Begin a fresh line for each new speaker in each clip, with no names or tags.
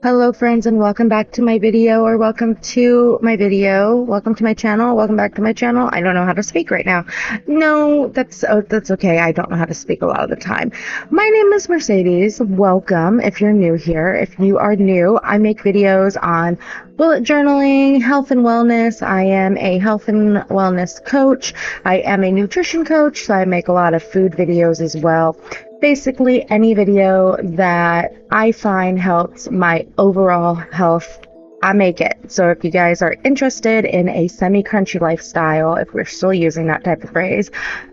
Hello friends, and welcome back to my video, or welcome to my video. Welcome to my channel. Welcome back to my channel. I don't know how to speak right now. No, that's okay. I don't know how to speak a lot of the time. My name is Mercedes. Welcome if you're new here. If you are new, I make videos on bullet journaling, health and wellness. I am a health and wellness coach. I am a nutrition coach, so I make a lot of food videos as well. Basically, any video that I find helps my overall health, I make it. So if you guys are interested in a semi-crunchy lifestyle, if we're still using that type of phrase,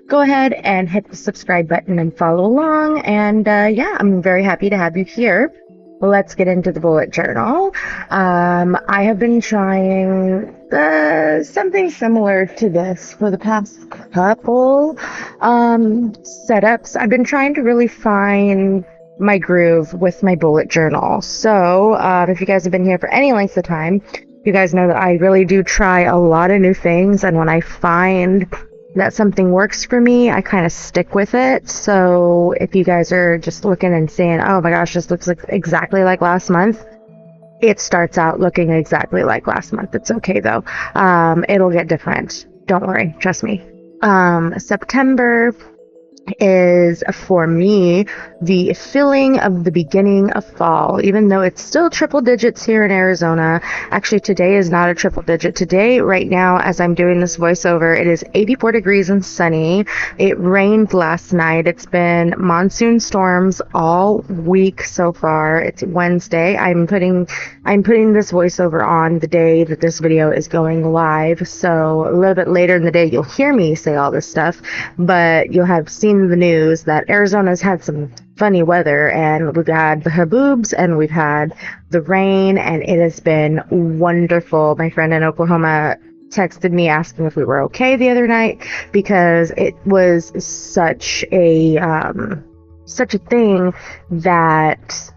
go ahead and hit the subscribe button and follow along. And yeah, I'm very happy to have you here. Let's get into the bullet journal. I have been trying something similar to this for the past couple setups. I've been trying to really find my groove with my bullet journal. So if you guys have been here for any length of time, you guys know that I really do try a lot of new things, and when I find that something works for me, I kind of stick with it. So if you guys are just looking and saying, oh my gosh, this looks like exactly like last month, it starts out looking exactly like last month. It's okay though. It'll get different. Don't worry, trust me. September is for me the feeling of the beginning of fall, even though it's still triple digits here in Arizona. Actually, today is not a triple digit. Today, right now, as I'm doing this voiceover, it is 84 degrees and sunny. It rained last night. It's been monsoon storms all week so far. It's Wednesday. I'm putting this voiceover on the day that this video is going live, so a little bit later in the day you'll hear me say all this stuff, but you'll have seen the news that Arizona's had some funny weather, and we've had the haboobs and we've had the rain, and it has been wonderful. My friend in Oklahoma texted me asking if we were okay the other night, because it was such a thing that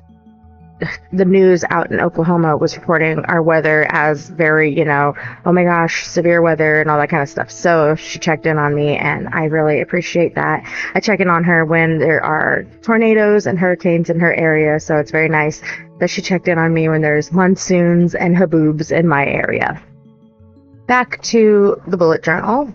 the news out in Oklahoma was reporting our weather as very, oh my gosh, severe weather and all that kind of stuff. So she checked in on me, and I really appreciate that. I check in on her when there are tornadoes and hurricanes in her area, so it's very nice that she checked in on me when there's monsoons and haboobs in my area. Back to the bullet journal.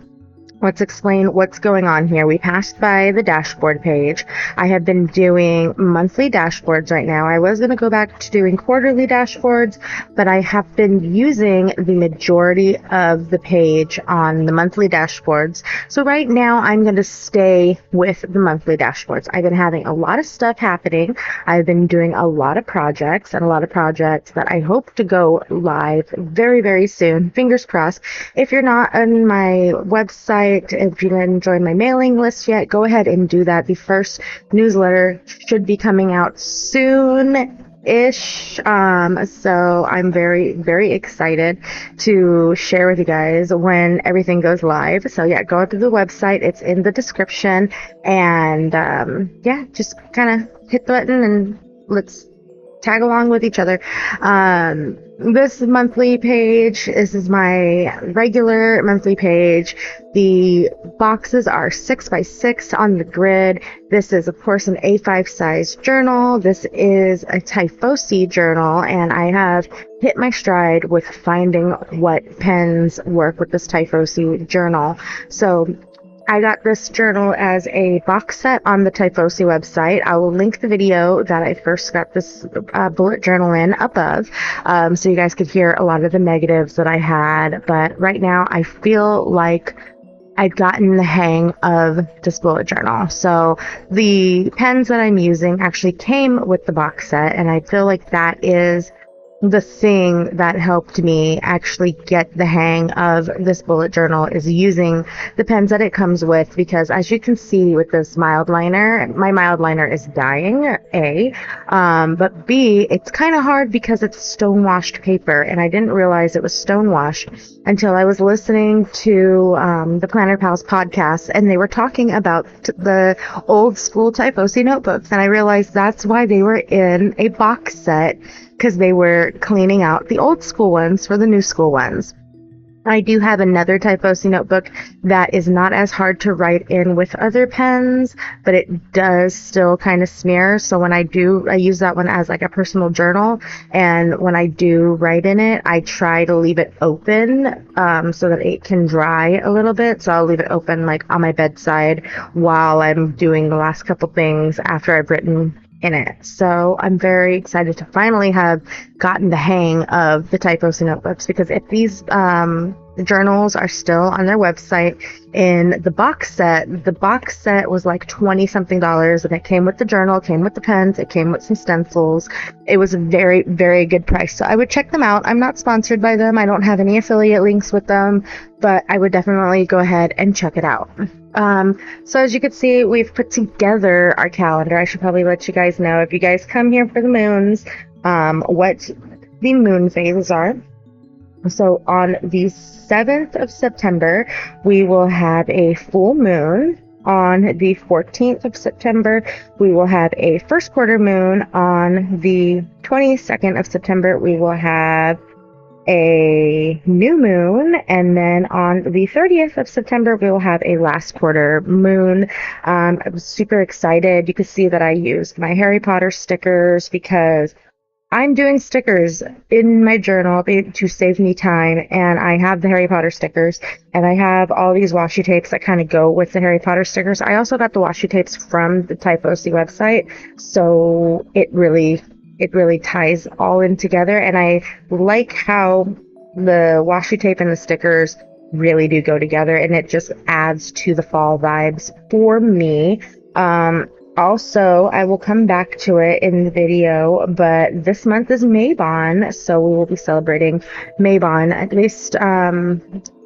Let's explain what's going on here. We passed by the dashboard page. I have been doing monthly dashboards right now. I was going to go back to doing quarterly dashboards, but I have been using the majority of the page on the monthly dashboards. So right now I'm going to stay with the monthly dashboards. I've been having a lot of stuff happening. I've been doing a lot of projects, and a lot of projects that I hope to go live very, very soon. Fingers crossed. If you're not on my website, if you didn't join my mailing list yet, go ahead and do that. The first newsletter should be coming out soon-ish. So I'm very, very excited to share with you guys when everything goes live. So yeah, go to the website. It's in the description. And yeah, just kind of hit the button and let's tag along with each other. This monthly page, this is my regular monthly page. The boxes are 6x6 on the grid. This is, of course, an A5 size journal. This is a Tiefossi journal, and I have hit my stride with finding what pens work with this Tiefossi journal. So I got this journal as a box set on the Tiefossi website. I will link the video that I first got this bullet journal in above, so you guys could hear a lot of the negatives that I had. But right now I feel like I've gotten the hang of this bullet journal. So the pens that I'm using actually came with the box set, and I feel like that is the thing that helped me actually get the hang of this bullet journal, is using the pens that it comes with, because as you can see with this Mildliner, my Mildliner is dying, A, but B, it's kind of hard because it's stone-washed paper, and I didn't realize it was stone-washed until I was listening to the Planner Pals podcast, and they were talking about the old school Tiefossi notebooks, and I realized that's why they were in a box set, because they were cleaning out the old school ones for the new school ones. I do have another Tiefossi notebook that is not as hard to write in with other pens, but it does still kind of smear. So when I use that one as like a personal journal. And when I do write in it, I try to leave it open so that it can dry a little bit. So I'll leave it open like on my bedside while I'm doing the last couple things after I've written in it. So I'm very excited to finally have gotten the hang of the Tiefossi notebooks, because if these journals are still on their website in the box set was like 20 something dollars, and it came with the journal, came with the pens, it came with some stencils. It was a very, very good price. So I would check them out. I'm not sponsored by them. I don't have any affiliate links with them, but I would definitely go ahead and check it out. So as you can see, we've put together our calendar. I should probably let you guys know, if you guys come here for the moons, what the moon phases are. So on the 7th of September, we will have a full moon. On the 14th of September, we will have a first quarter moon. On the 22nd of September, we will have a new moon, and then on the 30th of September we will have a last quarter moon. I was super excited. You could see that I used my Harry Potter stickers because I'm doing stickers in my journal to save me time, and I have the Harry Potter stickers, and I have all these washi tapes that kind of go with the Harry Potter stickers. I also got the washi tapes from the Tiefossi website, so it really ties all in together, and I like how the washi tape and the stickers really do go together, and it just adds to the fall vibes for me. Also, I will come back to it in the video, but this month is Mabon, so we will be celebrating Mabon, at least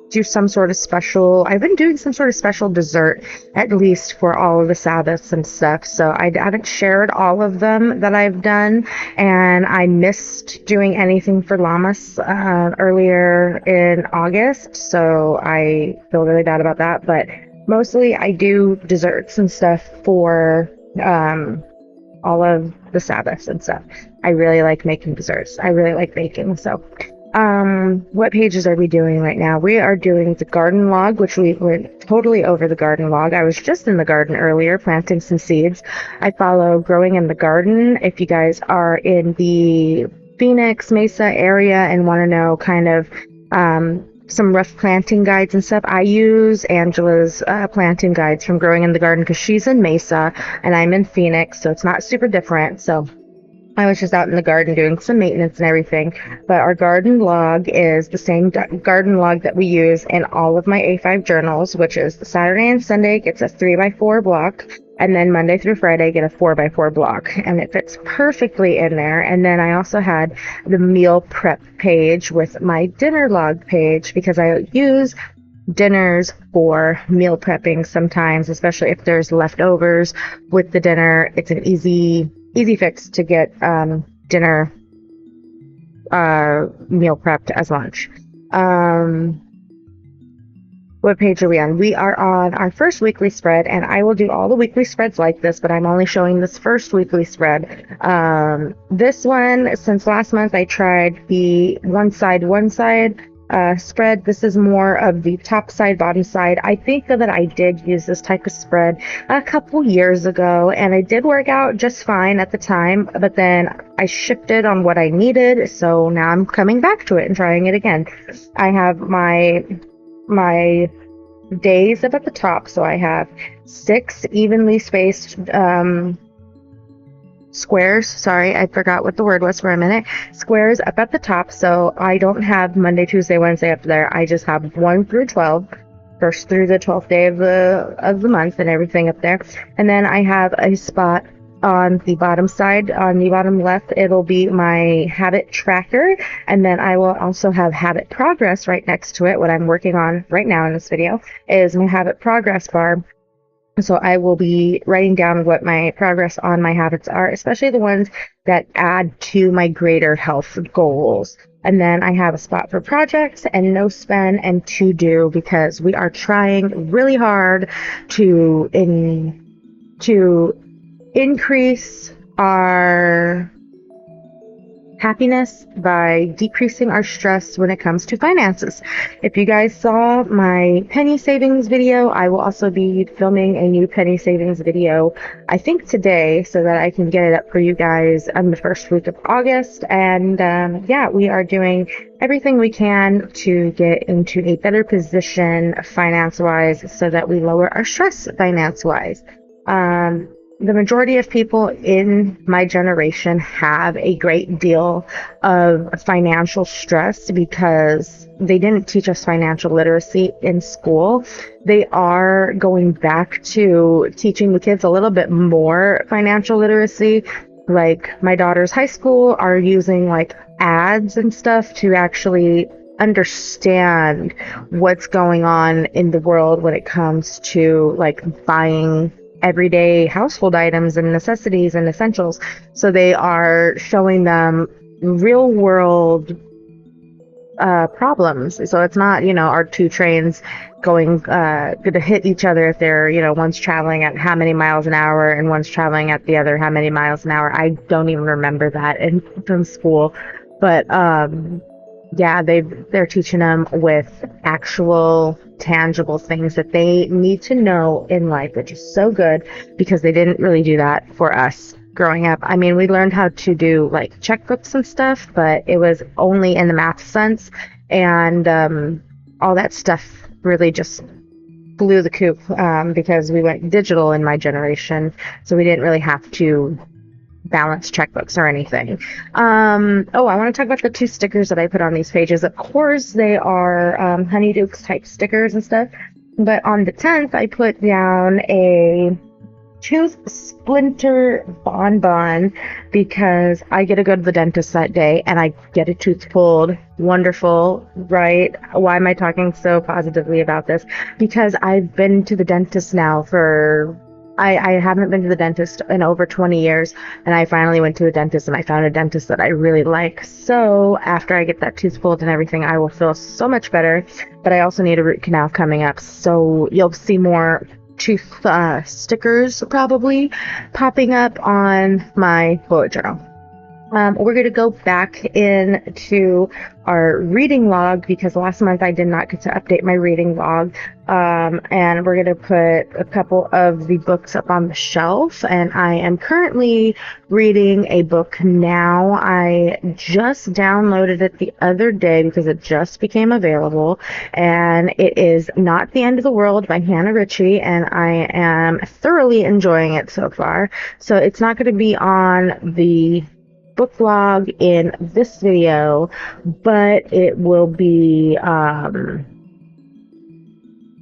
do some sort of special. I've been doing some sort of special dessert, at least for all of the Sabbaths and stuff. So I haven't shared all of them that I've done, and I missed doing anything for Llamas earlier in August. So I feel really bad about that. But mostly I do desserts and stuff for all of the Sabbaths and stuff. I really like making desserts. I really like baking. So what pages are we doing right now? We are doing the garden log, which we went totally over the garden log. I was just in the garden earlier planting some seeds. I follow Growing in the Garden. If you guys are in the Phoenix Mesa area and want to know kind of some rough planting guides and stuff, I use Angela's planting guides from Growing in the Garden because she's in Mesa and I'm in Phoenix, so it's not super different. So I was just out in the garden doing some maintenance and everything. But our garden log is the same garden log that we use in all of my A5 journals, which is the Saturday and Sunday gets a 3x4 block, and then Monday through Friday get a 4x4 block, and it fits perfectly in there. And then I also had the meal prep page with my dinner log page because I use dinners for meal prepping sometimes, especially if there's leftovers with the dinner. It's an easy fix to get dinner meal prepped as lunch. What page are we on? We are on our first weekly spread, and I will do all the weekly spreads like this, but I'm only showing this first weekly spread. This one, since last month I tried the one side spread. This is more of the top side, bottom side. I think that I did use this type of spread a couple years ago, and it did work out just fine at the time, but then I shifted on what I needed, so now I'm coming back to it and trying it again. I have my days up at the top, so I have 6 evenly spaced squares. Sorry, I forgot what the word was for a minute. Squares up at the top, so I don't have Monday, Tuesday, Wednesday up there. I just have 1 through 12, first through the 12th day of the month and everything up there. And then I have a spot on the bottom side, on the bottom left, it'll be my habit tracker, and then I will also have habit progress right next to it. What I'm working on right now in this video is my habit progress bar. So I will be writing down what my progress on my habits are, especially the ones that add to my greater health goals. And then I have a spot for projects and no spend and to do, because we are trying really hard to increase our happiness by decreasing our stress when it comes to finances. If you guys saw my penny savings video, I will also be filming a new penny savings video, I think today, so that I can get it up for you guys on the first week of August. And yeah, we are doing everything we can to get into a better position finance-wise so that we lower our stress finance-wise. The majority of people in my generation have a great deal of financial stress because they didn't teach us financial literacy in school. They are going back to teaching the kids a little bit more financial literacy. Like my daughter's high school are using like ads and stuff to actually understand what's going on in the world when it comes to like buying everyday household items and necessities and essentials. So they are showing them real world problems. So it's not, our two trains going to hit each other if they're, one's traveling at how many miles an hour and one's traveling at the other how many miles an hour. I don't even remember that from school. But yeah, they're teaching them with actual tangible things that they need to know in life, which is so good because they didn't really do that for us growing up. I mean, we learned how to do like checkbooks and stuff, but it was only in the math sense, and all that stuff really just blew the coop because we went digital in my generation, so we didn't really have to balance checkbooks or anything. Oh, I want to talk about the two stickers that I put on these pages. Of course, they are Honeydukes type stickers and stuff, but on the 10th, I put down a tooth splinter bonbon because I get to go to the dentist that day and I get a tooth pulled. Wonderful, right? Why am I talking so positively about this? Because I've been to the dentist now for I haven't been to the dentist in over 20 years, and I finally went to the dentist, and I found a dentist that I really like. So after I get that tooth pulled and everything, I will feel so much better. But I also need a root canal coming up, so you'll see more tooth stickers probably popping up on my bullet journal. We're going to go back into our reading log because last month I did not get to update my reading log. And we're going to put a couple of the books up on the shelf. And I am currently reading a book now. I just downloaded it the other day because it just became available. And it is Not the End of the World by Hannah Ritchie. And I am thoroughly enjoying it so far. So it's not going to be on the book log in this video, but it will be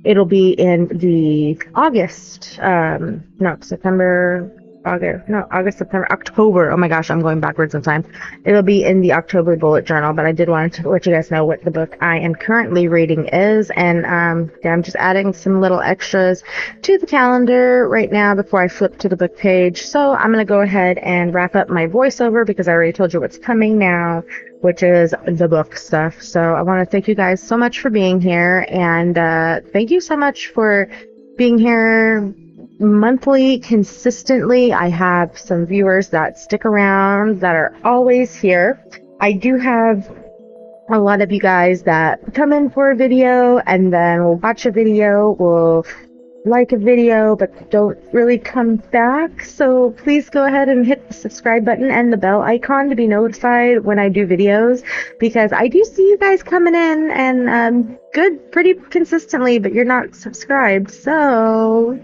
it'll be in the August October. Oh my gosh, I'm going backwards in time. It'll be in the October bullet journal, but I did want to let you guys know what the book I am currently reading is, and yeah, I'm just adding some little extras to the calendar right now before I flip to the book page. So I'm going to go ahead and wrap up my voiceover because I already told you what's coming now, which is the book stuff. So I want to thank you guys so much for being here, and thank you so much for being here monthly consistently. I have some viewers that stick around that are always here. I do have a lot of you guys that come in for a video and then will watch a video, will like a video, but don't really come back. So please go ahead and hit the subscribe button and the bell icon to be notified when I do videos, because I do see you guys coming in and pretty consistently, but you're not subscribed. So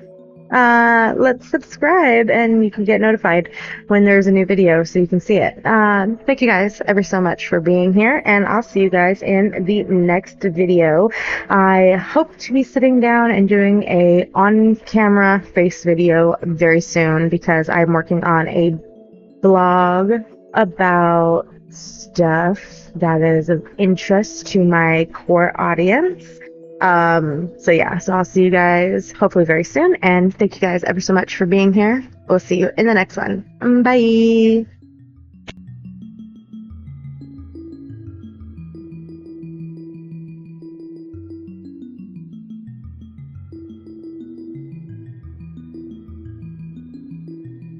let's subscribe and you can get notified when there's a new video so you can see it. Thank you guys ever so much for being here, and I'll see you guys in the next video. I hope to be sitting down and doing a on-camera face video very soon because I'm working on a blog about stuff that is of interest to my core audience. So yeah, so I'll see you guys hopefully very soon, and thank you guys ever so much for being here. We'll see you in the next one. Bye.